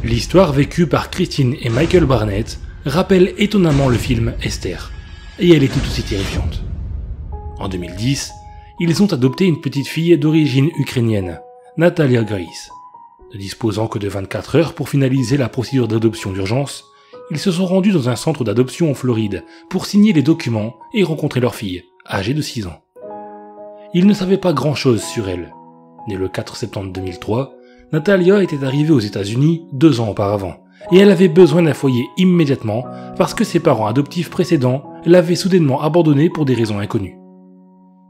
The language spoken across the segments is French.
L'histoire vécue par Christine et Michael Barnett rappelle étonnamment le film Esther, et elle est tout aussi terrifiante. En 2010, ils ont adopté une petite fille d'origine ukrainienne, Natalia Grace. Ne disposant que de 24 heures pour finaliser la procédure d'adoption d'urgence, ils se sont rendus dans un centre d'adoption en Floride pour signer les documents et rencontrer leur fille, âgée de 6 ans. Ils ne savaient pas grand-chose sur elle. Née le 4 septembre 2003, Natalia était arrivée aux États-Unis 2 ans auparavant, et elle avait besoin d'un foyer immédiatement parce que ses parents adoptifs précédents l'avaient soudainement abandonnée pour des raisons inconnues.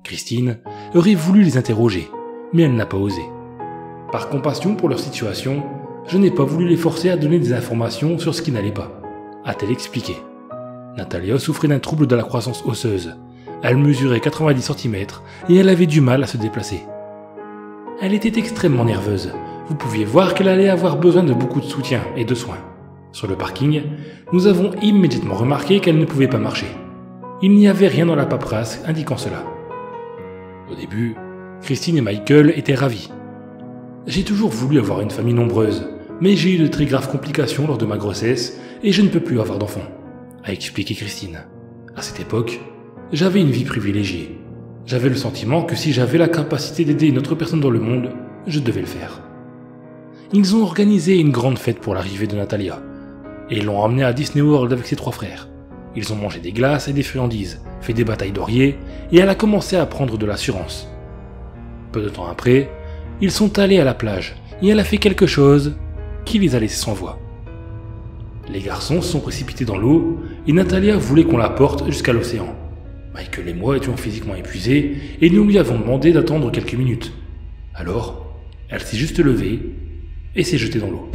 Christine aurait voulu les interroger, mais elle n'a pas osé. Par compassion pour leur situation, je n'ai pas voulu les forcer à donner des informations sur ce qui n'allait pas, a-t-elle expliqué. Natalia souffrait d'un trouble de la croissance osseuse. Elle mesurait 90 cm et elle avait du mal à se déplacer. Elle était extrêmement nerveuse. Vous pouviez voir qu'elle allait avoir besoin de beaucoup de soutien et de soins. Sur le parking, nous avons immédiatement remarqué qu'elle ne pouvait pas marcher. Il n'y avait rien dans la paperasse indiquant cela. Au début, Christine et Michael étaient ravis. J'ai toujours voulu avoir une famille nombreuse, mais j'ai eu de très graves complications lors de ma grossesse et je ne peux plus avoir d'enfants, a expliqué Christine. À cette époque, j'avais une vie privilégiée. J'avais le sentiment que si j'avais la capacité d'aider une autre personne dans le monde, je devais le faire. Ils ont organisé une grande fête pour l'arrivée de Natalia et l'ont emmenée à Disney World avec ses 3 frères. Ils ont mangé des glaces et des friandises, fait des batailles d'oreillers et elle a commencé à prendre de l'assurance. Peu de temps après, ils sont allés à la plage et elle a fait quelque chose qui les a laissés sans voix. Les garçons se sont précipités dans l'eau et Natalia voulait qu'on la porte jusqu'à l'océan. Michael et moi étions physiquement épuisés et nous lui avons demandé d'attendre quelques minutes. Alors, elle s'est juste levée et s'est jetée dans l'eau.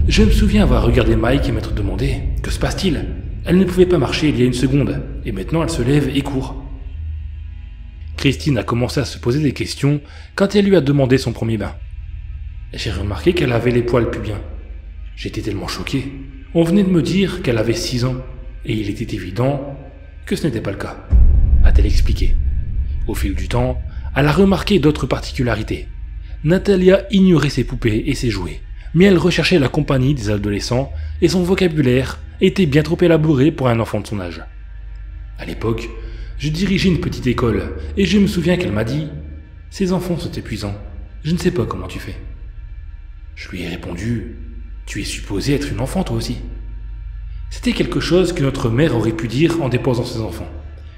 Je me souviens avoir regardé Mike et m'être demandé « Que se passe-t-il » Elle ne pouvait pas marcher il y a une seconde et maintenant elle se lève et court. Christine a commencé à se poser des questions quand elle lui a demandé son premier bain. J'ai remarqué qu'elle avait les poils pubiens. J'étais tellement choqué. On venait de me dire qu'elle avait 6 ans et il était évident que ce n'était pas le cas, a-t-elle expliqué. Au fil du temps, elle a remarqué d'autres particularités. Natalia ignorait ses poupées et ses jouets, mais elle recherchait la compagnie des adolescents et son vocabulaire était bien trop élaboré pour un enfant de son âge. À l'époque, je dirigeais une petite école et je me souviens qu'elle m'a dit « Ces enfants sont épuisants, je ne sais pas comment tu fais. » Je lui ai répondu « Tu es supposée être une enfant toi aussi. » C'était quelque chose que notre mère aurait pu dire en déposant ses enfants.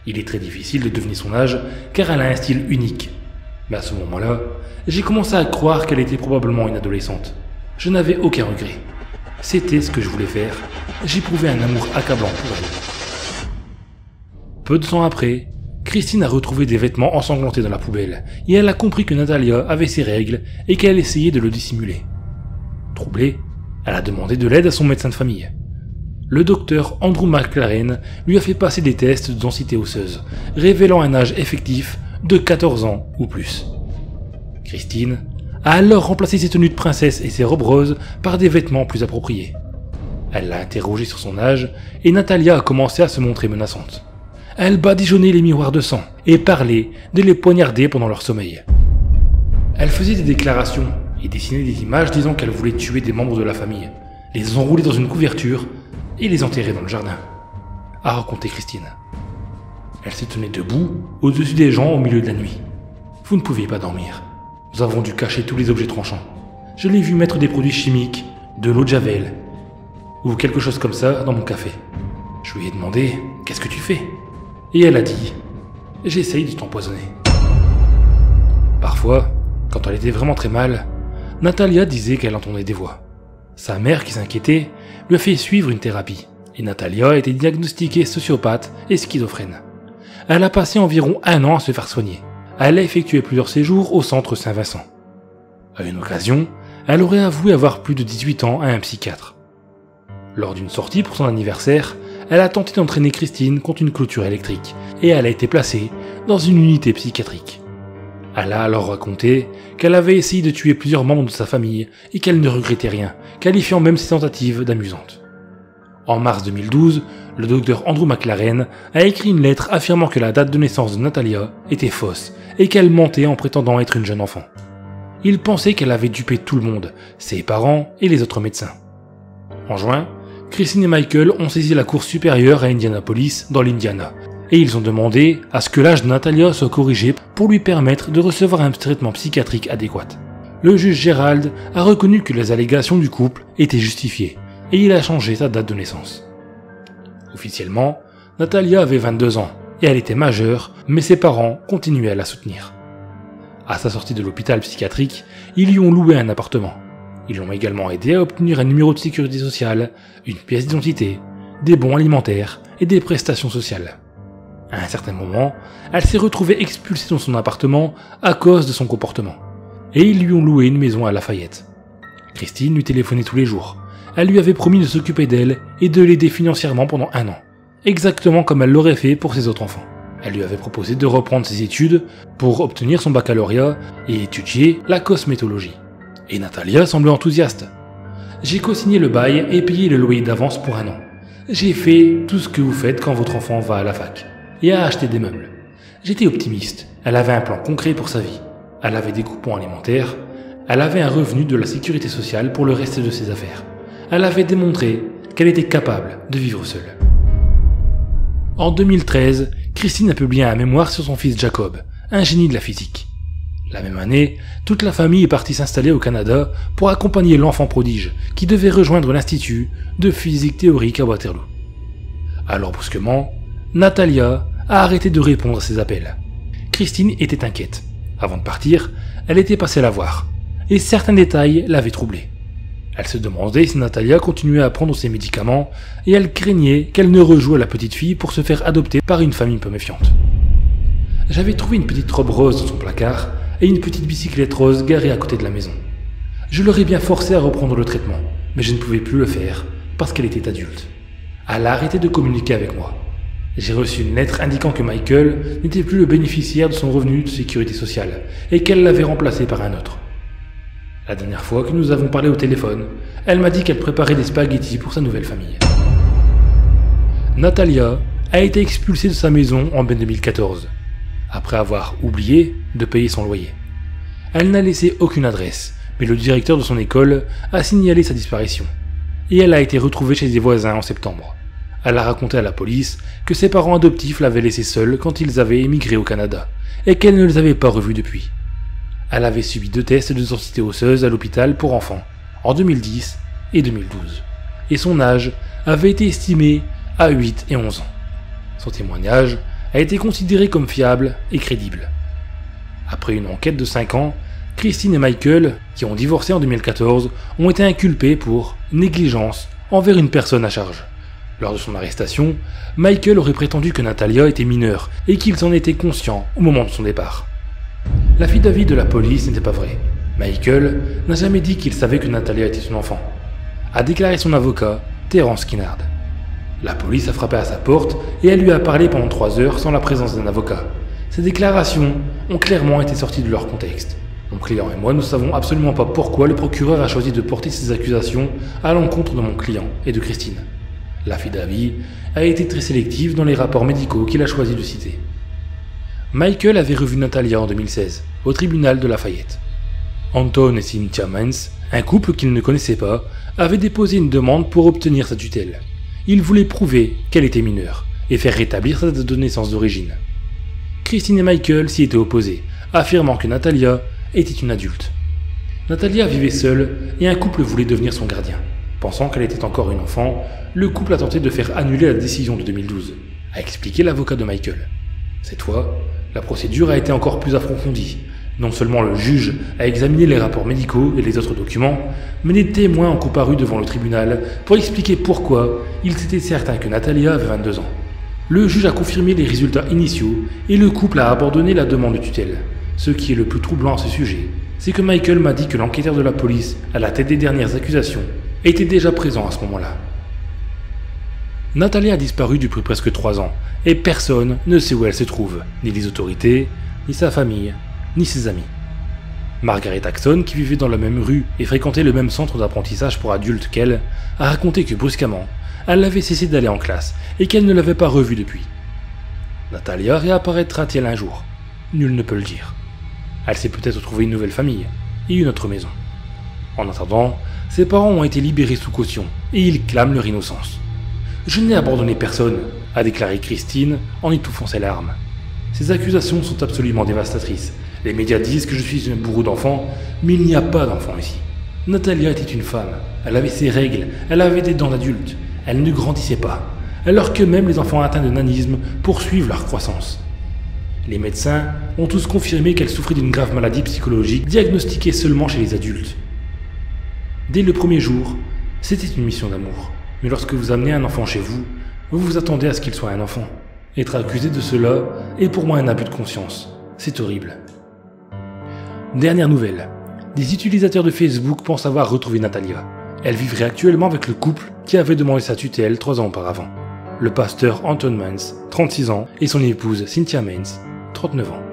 Il est très difficile de deviner son âge car elle a un style unique. Mais à ce moment-là, j'ai commencé à croire qu'elle était probablement une adolescente. Je n'avais aucun regret. C'était ce que je voulais faire. J'éprouvais un amour accablant pour elle. Peu de temps après, Christine a retrouvé des vêtements ensanglantés dans la poubelle et elle a compris que Natalia avait ses règles et qu'elle essayait de le dissimuler. Troublée, elle a demandé de l'aide à son médecin de famille. Le docteur Andrew McLaren lui a fait passer des tests de densité osseuse, révélant un âge effectif de 14 ans ou plus. Christine a alors remplacé ses tenues de princesse et ses robes roses par des vêtements plus appropriés. Elle l'a interrogé sur son âge et Natalia a commencé à se montrer menaçante. Elle badigeonnait les miroirs de sang et parlait de les poignarder pendant leur sommeil. Elle faisait des déclarations et dessinait des images disant qu'elle voulait tuer des membres de la famille, les enrouler dans une couverture et les enterrer dans le jardin, a raconté Christine. Elle se tenait debout au-dessus des gens au milieu de la nuit. Vous ne pouviez pas dormir. Nous avons dû cacher tous les objets tranchants. Je l'ai vu mettre des produits chimiques, de l'eau de javel ou quelque chose comme ça dans mon café. Je lui ai demandé « Qu'est-ce que tu fais ?» Et elle a dit « J'essaye de t'empoisonner. » Parfois, quand elle était vraiment très mal, Natalia disait qu'elle entendait des voix. Sa mère, qui s'inquiétait, lui a fait suivre une thérapie, et Natalia a été diagnostiquée sociopathe et schizophrène. Elle a passé environ 1 an à se faire soigner. Elle a effectué plusieurs séjours au centre Saint-Vincent. À une occasion, elle aurait avoué avoir plus de 18 ans à un psychiatre. Lors d'une sortie pour son anniversaire, elle a tenté d'entraîner Christine contre une clôture électrique, et elle a été placée dans une unité psychiatrique. Elle a alors raconté qu'elle avait essayé de tuer plusieurs membres de sa famille et qu'elle ne regrettait rien, qualifiant même ses tentatives d'amusantes. En mars 2012, le docteur Andrew McLaren a écrit une lettre affirmant que la date de naissance de Natalia était fausse et qu'elle mentait en prétendant être une jeune enfant. Il pensait qu'elle avait dupé tout le monde, ses parents et les autres médecins. En juin, Christine et Michael ont saisi la cour supérieure à Indianapolis, dans l'Indiana, et ils ont demandé à ce que l'âge de Natalia soit corrigé pour lui permettre de recevoir un traitement psychiatrique adéquat. Le juge Gerald a reconnu que les allégations du couple étaient justifiées, et il a changé sa date de naissance. Officiellement, Natalia avait 22 ans, et elle était majeure, mais ses parents continuaient à la soutenir. À sa sortie de l'hôpital psychiatrique, ils lui ont loué un appartement. Ils l'ont également aidé à obtenir un numéro de sécurité sociale, une pièce d'identité, des bons alimentaires et des prestations sociales. À un certain moment, elle s'est retrouvée expulsée de son appartement à cause de son comportement. Et ils lui ont loué une maison à Lafayette. Christine lui téléphonait tous les jours. Elle lui avait promis de s'occuper d'elle et de l'aider financièrement pendant 1 an, exactement comme elle l'aurait fait pour ses autres enfants. Elle lui avait proposé de reprendre ses études pour obtenir son baccalauréat et étudier la cosmétologie. Et Natalia semblait enthousiaste. J'ai co-signé le bail et payé le loyer d'avance pour 1 an. J'ai fait tout ce que vous faites quand votre enfant va à la fac et a acheté des meubles. J'étais optimiste. Elle avait un plan concret pour sa vie. Elle avait des coupons alimentaires. Elle avait un revenu de la sécurité sociale pour le reste de ses affaires. Elle avait démontré qu'elle était capable de vivre seule. En 2013, Christine a publié un mémoire sur son fils Jacob, un génie de la physique. La même année, toute la famille est partie s'installer au Canada pour accompagner l'enfant prodige qui devait rejoindre l'Institut de physique théorique à Waterloo. Alors brusquement, Natalia a arrêté de répondre à ses appels. Christine était inquiète. Avant de partir, elle était passée la voir, et certains détails l'avaient troublée. Elle se demandait si Natalia continuait à prendre ses médicaments, et elle craignait qu'elle ne rejoue à la petite fille pour se faire adopter par une famille peu méfiante. J'avais trouvé une petite robe rose dans son placard, et une petite bicyclette rose garée à côté de la maison. Je l'aurais bien forcée à reprendre le traitement, mais je ne pouvais plus le faire, parce qu'elle était adulte. Elle a arrêté de communiquer avec moi. J'ai reçu une lettre indiquant que Michael n'était plus le bénéficiaire de son revenu de sécurité sociale, et qu'elle l'avait remplacé par un autre. La dernière fois que nous avons parlé au téléphone, elle m'a dit qu'elle préparait des spaghettis pour sa nouvelle famille. Natalia a été expulsée de sa maison en mai 2014, après avoir oublié de payer son loyer. Elle n'a laissé aucune adresse, mais le directeur de son école a signalé sa disparition, et elle a été retrouvée chez des voisins en septembre. Elle a raconté à la police que ses parents adoptifs l'avaient laissée seule quand ils avaient émigré au Canada, et qu'elle ne les avait pas revus depuis. Elle avait subi 2 tests de densité osseuse à l'hôpital pour enfants, en 2010 et 2012, et son âge avait été estimé à 8 et 11 ans. Son témoignage a été considéré comme fiable et crédible. Après une enquête de 5 ans, Christine et Michael, qui ont divorcé en 2014, ont été inculpés pour négligence envers une personne à charge. Lors de son arrestation, Michael aurait prétendu que Natalia était mineure et qu'ils en étaient conscients au moment de son départ. L'affidavit de la police n'était pas vrai. Michael n'a jamais dit qu'il savait que Natalia était son enfant, a déclaré son avocat, Terence Kinnard. La police a frappé à sa porte et elle lui a parlé pendant 3 heures sans la présence d'un avocat. Ces déclarations ont clairement été sorties de leur contexte. Mon client et moi ne savons absolument pas pourquoi le procureur a choisi de porter ces accusations à l'encontre de mon client et de Christine. L'affidavit a été très sélectif dans les rapports médicaux qu'il a choisi de citer. Michael avait revu Natalia en 2016, au tribunal de Lafayette. Anton et Cynthia Mance, un couple qu'il ne connaissait pas, avaient déposé une demande pour obtenir sa tutelle. Ils voulaient prouver qu'elle était mineure et faire rétablir sa date de naissance d'origine. Christine et Michael s'y étaient opposés, affirmant que Natalia était une adulte. Natalia vivait seule et un couple voulait devenir son gardien. Pensant qu'elle était encore une enfant, le couple a tenté de faire annuler la décision de 2012, a expliqué l'avocat de Michael. Cette fois, la procédure a été encore plus approfondie. Non seulement le juge a examiné les rapports médicaux et les autres documents, mais des témoins ont comparu devant le tribunal pour expliquer pourquoi ils étaient certains que Natalia avait 22 ans. Le juge a confirmé les résultats initiaux et le couple a abandonné la demande de tutelle. Ce qui est le plus troublant à ce sujet, c'est que Michael m'a dit que l'enquêteur de la police, à la tête des dernières accusations, était déjà présent à ce moment-là. Natalia a disparu depuis presque 3 ans, et personne ne sait où elle se trouve, ni les autorités, ni sa famille, ni ses amis. Margaret Axon, qui vivait dans la même rue et fréquentait le même centre d'apprentissage pour adultes qu'elle, a raconté que brusquement, elle avait cessé d'aller en classe et qu'elle ne l'avait pas revue depuis. Natalia réapparaîtra-t-elle un jour? Nul ne peut le dire. Elle s'est peut-être trouvé une nouvelle famille et une autre maison. En attendant, ses parents ont été libérés sous caution et ils clament leur innocence. Je n'ai abandonné personne, a déclaré Christine en étouffant ses larmes. Ces accusations sont absolument dévastatrices. Les médias disent que je suis un bourreau d'enfants, mais il n'y a pas d'enfants ici. Natalia était une femme, elle avait ses règles, elle avait des dents d'adulte, elle ne grandissait pas, alors que même les enfants atteints de nanisme poursuivent leur croissance. Les médecins ont tous confirmé qu'elle souffrait d'une grave maladie psychologique diagnostiquée seulement chez les adultes. Dès le premier jour, c'était une mission d'amour. Mais lorsque vous amenez un enfant chez vous, vous vous attendez à ce qu'il soit un enfant. Être accusé de cela est pour moi un abus de conscience. C'est horrible. Dernière nouvelle. Des utilisateurs de Facebook pensent avoir retrouvé Natalia. Elle vivrait actuellement avec le couple qui avait demandé sa tutelle 3 ans auparavant. Le pasteur Anton Mans, 36 ans, et son épouse Cynthia Mans, 39 ans.